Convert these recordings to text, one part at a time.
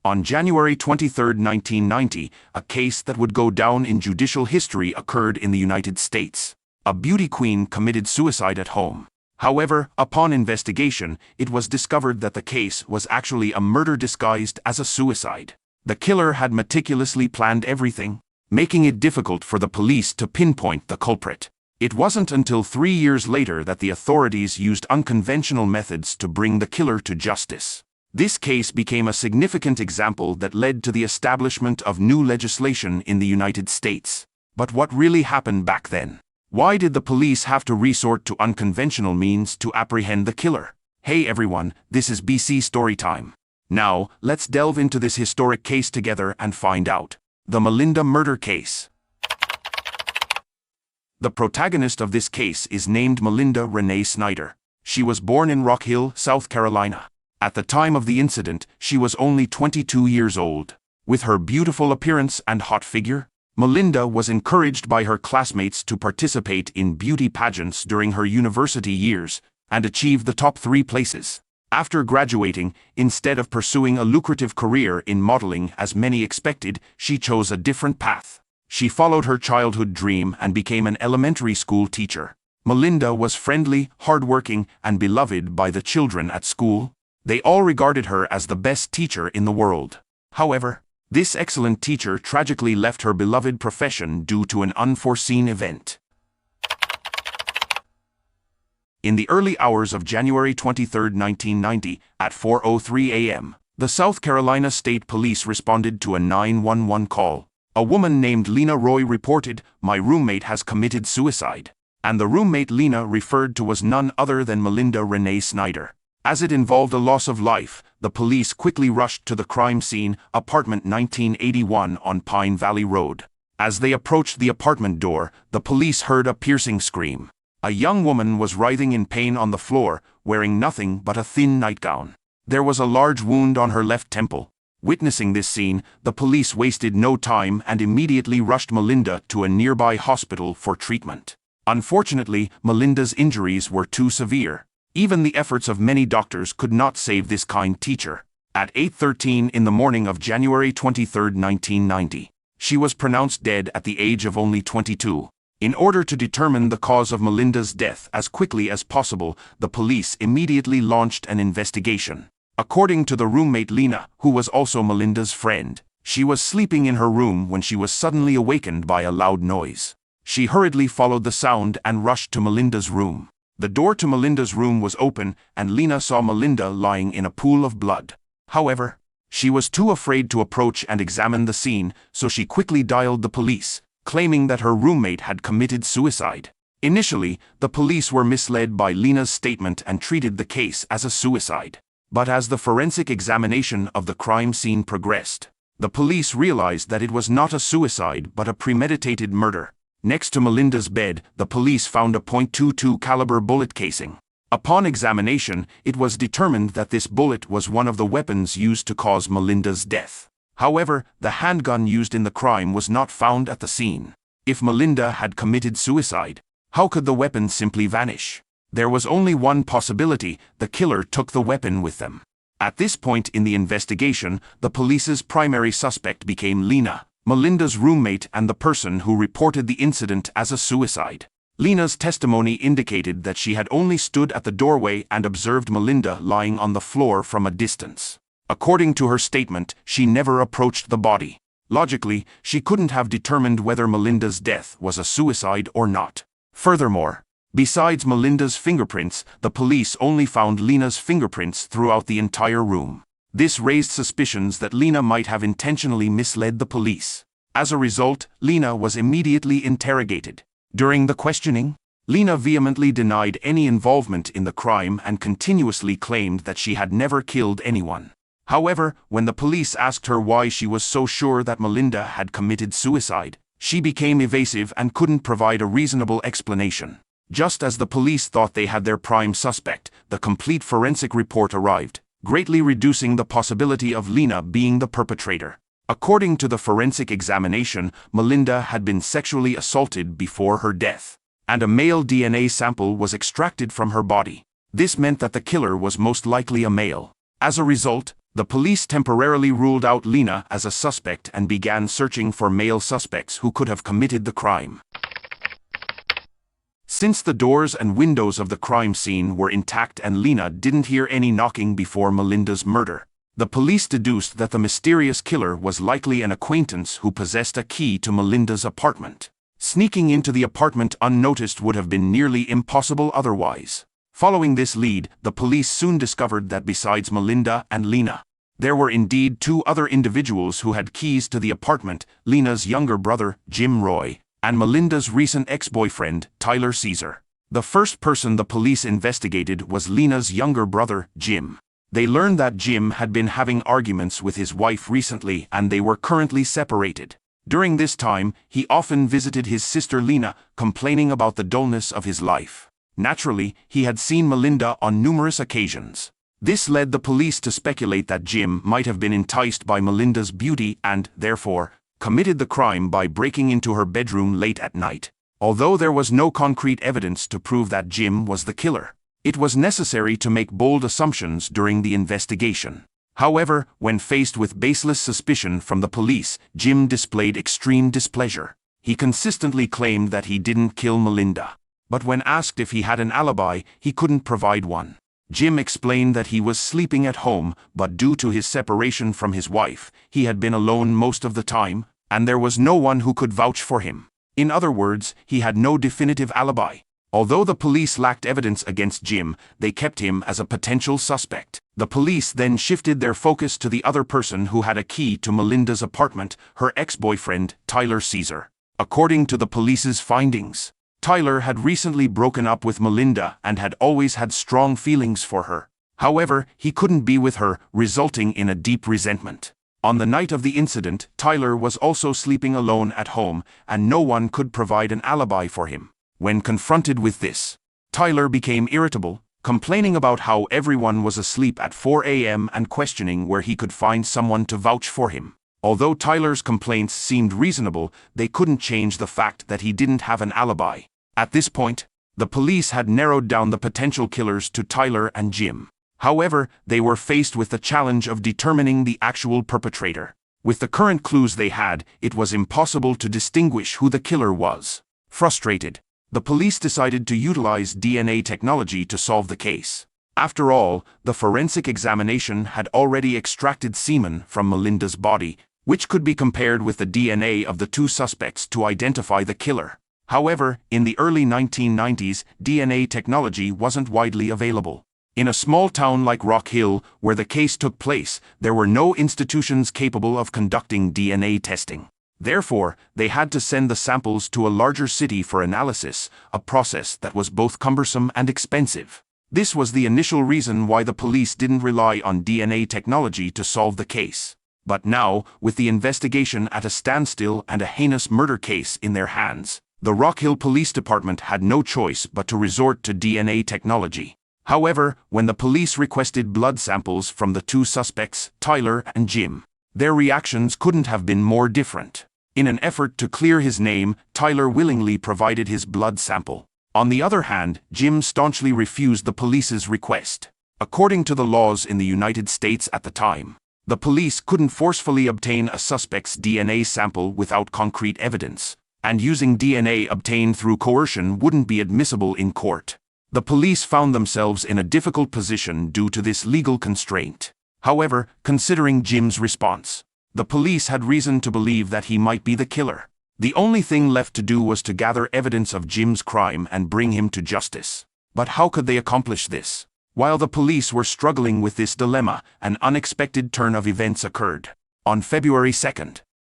On January 23, 1990, a case that would go down in judicial history occurred in the United States. A beauty queen committed suicide at home. However, upon investigation, it was discovered that the case was actually a murder disguised as a suicide. The killer had meticulously planned everything, making it difficult for the police to pinpoint the culprit. It wasn't until 3 years later that the authorities used unconventional methods to bring the killer to justice. This case became a significant example that led to the establishment of new legislation in the United States. But what really happened back then? Why did the police have to resort to unconventional means to apprehend the killer? Hey everyone, this is BC Storytime. Now, let's delve into this historic case together and find out. The Melinda murder case. The protagonist of this case is named Melinda Renee Snyder. She was born in Rock Hill, South Carolina. At the time of the incident, she was only 22 years old. With her beautiful appearance and hot figure, Melinda was encouraged by her classmates to participate in beauty pageants during her university years and achieve the top 3 places. After graduating, instead of pursuing a lucrative career in modeling as many expected, she chose a different path. She followed her childhood dream and became an elementary school teacher. Melinda was friendly, hardworking, and beloved by the children at school. They all regarded her as the best teacher in the world. However, this excellent teacher tragically left her beloved profession due to an unforeseen event. In the early hours of January 23, 1990, at 4:03 a.m., the South Carolina State Police responded to a 911 call. A woman named Lena Roy reported, "My roommate has committed suicide." And the roommate Lena referred to was none other than Melinda Renee Snyder. As it involved a loss of life, the police quickly rushed to the crime scene, apartment 1981 on Pine Valley Road. As they approached the apartment door, the police heard a piercing scream. A young woman was writhing in pain on the floor, wearing nothing but a thin nightgown. There was a large wound on her left temple. Witnessing this scene, the police wasted no time and immediately rushed Melinda to a nearby hospital for treatment. Unfortunately, Melinda's injuries were too severe. Even the efforts of many doctors could not save this kind teacher. At 8:13 in the morning of January 23, 1990, she was pronounced dead at the age of only 22. In order to determine the cause of Melinda's death as quickly as possible, the police immediately launched an investigation. According to the roommate Lena, who was also Melinda's friend, she was sleeping in her room when she was suddenly awakened by a loud noise. She hurriedly followed the sound and rushed to Melinda's room. The door to Melinda's room was open, and Lena saw Melinda lying in a pool of blood. However, she was too afraid to approach and examine the scene, so she quickly dialed the police, claiming that her roommate had committed suicide. Initially, the police were misled by Lena's statement and treated the case as a suicide. But as the forensic examination of the crime scene progressed, the police realized that it was not a suicide but a premeditated murder. Next to Melinda's bed, the police found a .22 caliber bullet casing. Upon examination, it was determined that this bullet was one of the weapons used to cause Melinda's death. However, the handgun used in the crime was not found at the scene. If Melinda had committed suicide, how could the weapon simply vanish? There was only one possibility: the killer took the weapon with them. At this point in the investigation, the police's primary suspect became Lena, Melinda's roommate and the person who reported the incident as a suicide. Lena's testimony indicated that she had only stood at the doorway and observed Melinda lying on the floor from a distance. According to her statement, she never approached the body. Logically, she couldn't have determined whether Melinda's death was a suicide or not. Furthermore, besides Melinda's fingerprints, the police only found Lena's fingerprints throughout the entire room. This raised suspicions that Lena might have intentionally misled the police. As a result, Lena was immediately interrogated. During the questioning, Lena vehemently denied any involvement in the crime and continuously claimed that she had never killed anyone. However, when the police asked her why she was so sure that Melinda had committed suicide, she became evasive and couldn't provide a reasonable explanation. Just as the police thought they had their prime suspect, the complete forensic report arrived, greatly reducing the possibility of Lena being the perpetrator. According to the forensic examination, Melinda had been sexually assaulted before her death, and a male DNA sample was extracted from her body. This meant that the killer was most likely a male. As a result, The police temporarily ruled out Lena as a suspect and began searching for male suspects who could have committed the crime. Since the doors and windows of the crime scene were intact and Lena didn't hear any knocking before Melinda's murder, the police deduced that the mysterious killer was likely an acquaintance who possessed a key to Melinda's apartment. Sneaking into the apartment unnoticed would have been nearly impossible otherwise. Following this lead, the police soon discovered that besides Melinda and Lena, there were indeed two other individuals who had keys to the apartment: Lena's younger brother, Jim Roy, and Melinda's recent ex-boyfriend, Tyler Caesar. The first person the police investigated was Lena's younger brother, Jim. They learned that Jim had been having arguments with his wife recently and they were currently separated. During this time, he often visited his sister Lena, complaining about the dullness of his life. Naturally, he had seen Melinda on numerous occasions. This led the police to speculate that Jim might have been enticed by Melinda's beauty and, therefore, committed the crime by breaking into her bedroom late at night. Although there was no concrete evidence to prove that Jim was the killer, it was necessary to make bold assumptions during the investigation. However, when faced with baseless suspicion from the police, Jim displayed extreme displeasure. He consistently claimed that he didn't kill Melinda. But when asked if he had an alibi, he couldn't provide one. Jim explained that he was sleeping at home, but due to his separation from his wife, he had been alone most of the time, and there was no one who could vouch for him. In other words, he had no definitive alibi. Although the police lacked evidence against Jim, they kept him as a potential suspect. The police then shifted their focus to the other person who had a key to Melinda's apartment, her ex-boyfriend, Tyler Caesar. According to the police's findings, Tyler had recently broken up with Melinda and had always had strong feelings for her. However, he couldn't be with her, resulting in a deep resentment. On the night of the incident, Tyler was also sleeping alone at home, and no one could provide an alibi for him. When confronted with this, Tyler became irritable, complaining about how everyone was asleep at 4 a.m. and questioning where he could find someone to vouch for him. Although Tyler's complaints seemed reasonable, they couldn't change the fact that he didn't have an alibi. At this point, the police had narrowed down the potential killers to Tyler and Jim. However, they were faced with the challenge of determining the actual perpetrator. With the current clues they had, it was impossible to distinguish who the killer was. Frustrated, the police decided to utilize DNA technology to solve the case. After all, the forensic examination had already extracted semen from Melinda's body, which could be compared with the DNA of the two suspects to identify the killer. However, in the early 1990s, DNA technology wasn't widely available. In a small town like Rock Hill, where the case took place, there were no institutions capable of conducting DNA testing. Therefore, they had to send the samples to a larger city for analysis, a process that was both cumbersome and expensive. This was the initial reason why the police didn't rely on DNA technology to solve the case. But now, with the investigation at a standstill and a heinous murder case in their hands, the Rock Hill Police Department had no choice but to resort to DNA technology. However, when the police requested blood samples from the two suspects, Tyler and Jim, their reactions couldn't have been more different. In an effort to clear his name, Tyler willingly provided his blood sample. On the other hand, Jim staunchly refused the police's request. According to the laws in the United States at the time, the police couldn't forcefully obtain a suspect's DNA sample without concrete evidence, and using DNA obtained through coercion wouldn't be admissible in court. The police found themselves in a difficult position due to this legal constraint. However, considering Jim's response, the police had reason to believe that he might be the killer. The only thing left to do was to gather evidence of Jim's crime and bring him to justice. But how could they accomplish this? While the police were struggling with this dilemma, an unexpected turn of events occurred. On February 2,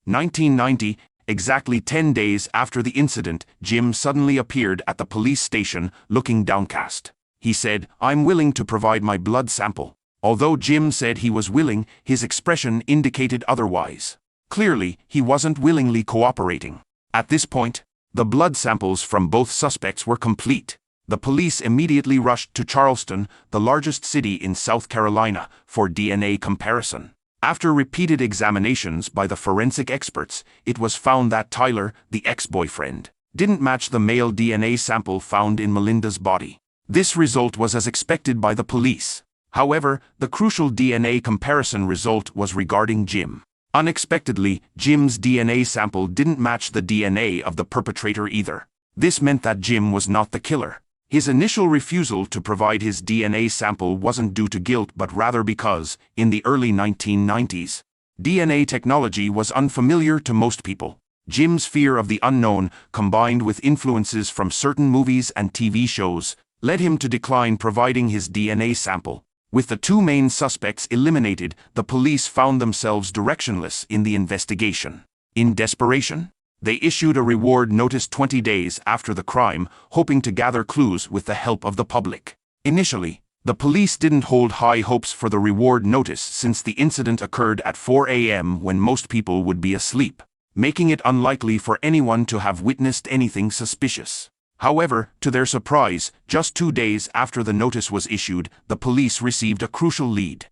1990, exactly 10 days after the incident, Jim suddenly appeared at the police station, looking downcast. He said, "I'm willing to provide my blood sample." Although Jim said he was willing, his expression indicated otherwise. Clearly, he wasn't willingly cooperating. At this point, the blood samples from both suspects were complete. The police immediately rushed to Charleston, the largest city in South Carolina, for DNA comparison. After repeated examinations by the forensic experts, it was found that Tyler, the ex-boyfriend, didn't match the male DNA sample found in Melinda's body. This result was as expected by the police. However, the crucial DNA comparison result was regarding Jim. Unexpectedly, Jim's DNA sample didn't match the DNA of the perpetrator either. This meant that Jim was not the killer. His initial refusal to provide his DNA sample wasn't due to guilt but rather because, in the early 1990s, DNA technology was unfamiliar to most people. Jim's fear of the unknown, combined with influences from certain movies and TV shows, led him to decline providing his DNA sample. With the two main suspects eliminated, the police found themselves directionless in the investigation. In desperation, they issued a reward notice 20 days after the crime, hoping to gather clues with the help of the public. Initially, the police didn't hold high hopes for the reward notice since the incident occurred at 4 a.m. when most people would be asleep, making it unlikely for anyone to have witnessed anything suspicious. However, to their surprise, just 2 days after the notice was issued, the police received a crucial lead.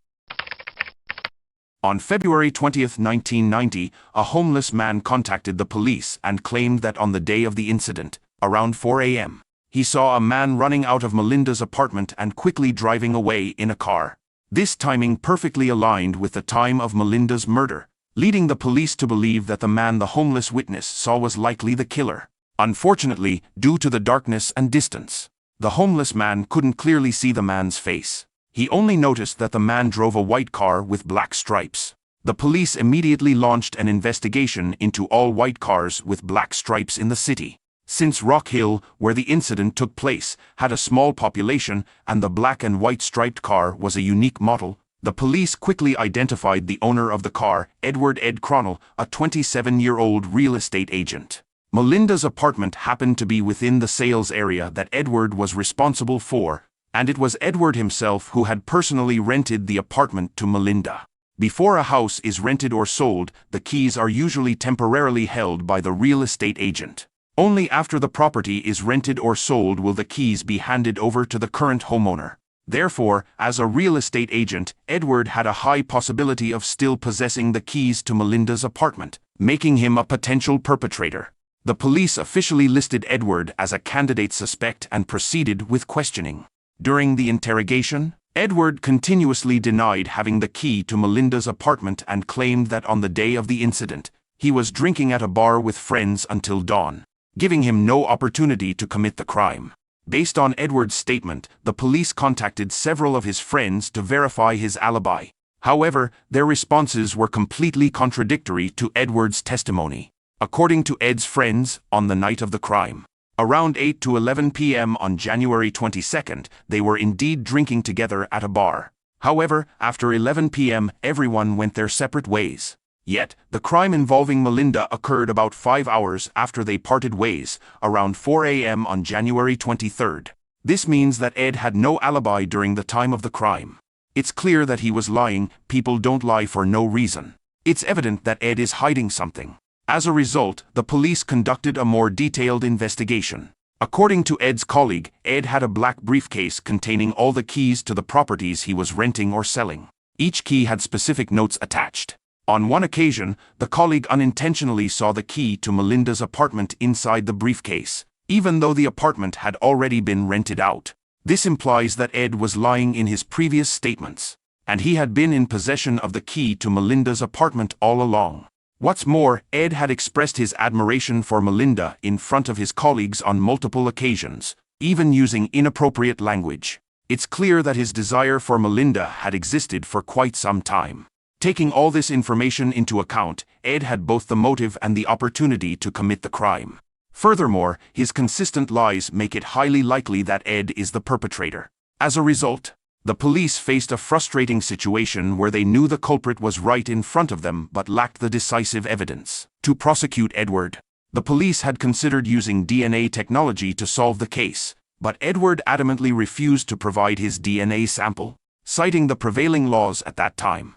On February 20, 1990, a homeless man contacted the police and claimed that on the day of the incident, around 4 a.m., he saw a man running out of Melinda's apartment and quickly driving away in a car. This timing perfectly aligned with the time of Melinda's murder, leading the police to believe that the man the homeless witness saw was likely the killer. Unfortunately, due to the darkness and distance, the homeless man couldn't clearly see the man's face. He only noticed that the man drove a white car with black stripes. The police immediately launched an investigation into all white cars with black stripes in the city. Since Rock Hill, where the incident took place, had a small population and the black and white striped car was a unique model, the police quickly identified the owner of the car, Edward Ed Cronell, a 27-year-old real estate agent. Melinda's apartment happened to be within the sales area that Edward was responsible for, and it was Edward himself who had personally rented the apartment to Melinda. Before a house is rented or sold, the keys are usually temporarily held by the real estate agent. Only after the property is rented or sold will the keys be handed over to the current homeowner. Therefore, as a real estate agent, Edward had a high possibility of still possessing the keys to Melinda's apartment, making him a potential perpetrator. The police officially listed Edward as a candidate suspect and proceeded with questioning. During the interrogation, Edward continuously denied having the key to Melinda's apartment and claimed that on the day of the incident, he was drinking at a bar with friends until dawn, giving him no opportunity to commit the crime. Based on Edward's statement, the police contacted several of his friends to verify his alibi. However, their responses were completely contradictory to Edward's testimony. According to Ed's friends, on the night of the crime, around 8 to 11 p.m. on January 22nd, they were indeed drinking together at a bar. However, after 11 p.m., everyone went their separate ways. Yet, the crime involving Melinda occurred about 5 hours after they parted ways, around 4 a.m. on January 23rd. This means that Ed had no alibi during the time of the crime. It's clear that he was lying. People don't lie for no reason. It's evident that Ed is hiding something. As a result, the police conducted a more detailed investigation. According to Ed's colleague, Ed had a black briefcase containing all the keys to the properties he was renting or selling. Each key had specific notes attached. On one occasion, the colleague unintentionally saw the key to Melinda's apartment inside the briefcase, even though the apartment had already been rented out. This implies that Ed was lying in his previous statements, and he had been in possession of the key to Melinda's apartment all along. What's more, Ed had expressed his admiration for Melinda in front of his colleagues on multiple occasions, even using inappropriate language. It's clear that his desire for Melinda had existed for quite some time. Taking all this information into account, Ed had both the motive and the opportunity to commit the crime. Furthermore, his consistent lies make it highly likely that Ed is the perpetrator. As a result, the police faced a frustrating situation where they knew the culprit was right in front of them but lacked the decisive evidence. To prosecute Edward, the police had considered using DNA technology to solve the case, but Edward adamantly refused to provide his DNA sample, citing the prevailing laws at that time.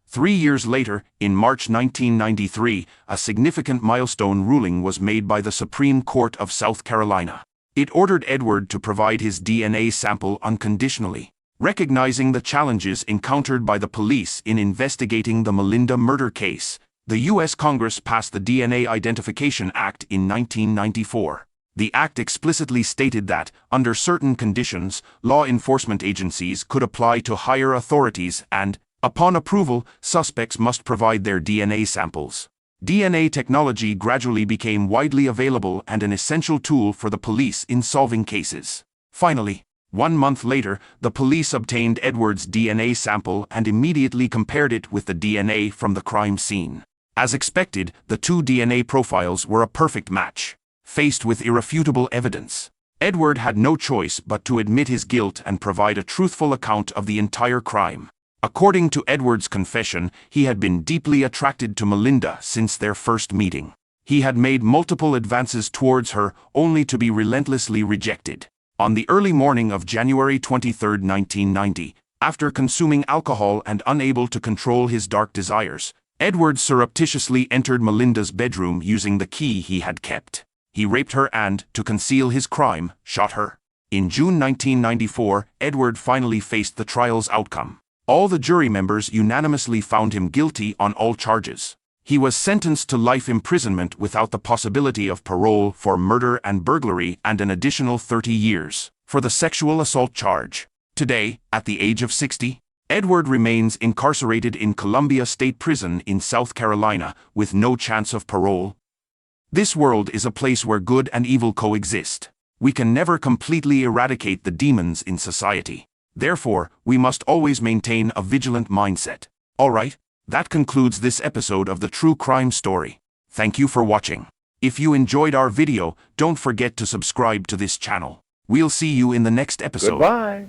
3 years later, in March 1993, a significant milestone ruling was made by the Supreme Court of South Carolina. It ordered Edward to provide his DNA sample unconditionally, recognizing the challenges encountered by the police in investigating the Melinda murder case. The U.S. Congress passed the DNA Identification Act in 1994. The act explicitly stated that, under certain conditions, law enforcement agencies could apply to higher authorities and, upon approval, suspects must provide their DNA samples. DNA technology gradually became widely available and an essential tool for the police in solving cases. Finally, 1 month later, the police obtained Edward's DNA sample and immediately compared it with the DNA from the crime scene. As expected, the two DNA profiles were a perfect match. Faced with irrefutable evidence, Edward had no choice but to admit his guilt and provide a truthful account of the entire crime. According to Edward's confession, he had been deeply attracted to Melinda since their first meeting. He had made multiple advances towards her, only to be relentlessly rejected. On the early morning of January 23, 1990, after consuming alcohol and unable to control his dark desires, Edward surreptitiously entered Melinda's bedroom using the key he had kept. He raped her and, to conceal his crime, shot her. In June 1994, Edward finally faced the trial's outcome. All the jury members unanimously found him guilty on all charges. He was sentenced to life imprisonment without the possibility of parole for murder and burglary and an additional 30 years for the sexual assault charge. Today, at the age of 60, Edward remains incarcerated in Columbia State Prison in South Carolina with no chance of parole. This world is a place where good and evil coexist. We can never completely eradicate the demons in society. Therefore, we must always maintain a vigilant mindset. Alright, that concludes this episode of the True Crime Story. Thank you for watching. If you enjoyed our video, don't forget to subscribe to this channel. We'll see you in the next episode. Goodbye.